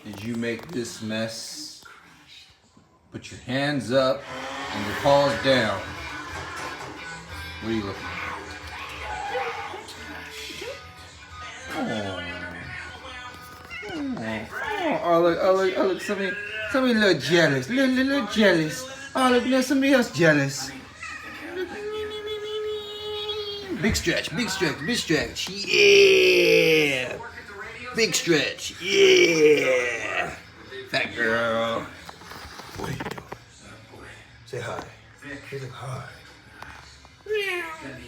as you make this mess, put your hands up and your paws down. What are you looking at? Oh, look, somebody a little jealous, little jealous. Oh, look, there's somebody else jealous. Big stretch, big stretch, big stretch, yeah. Big stretch, yeah. Fat girl. What are you doing? Say hi. Say hi.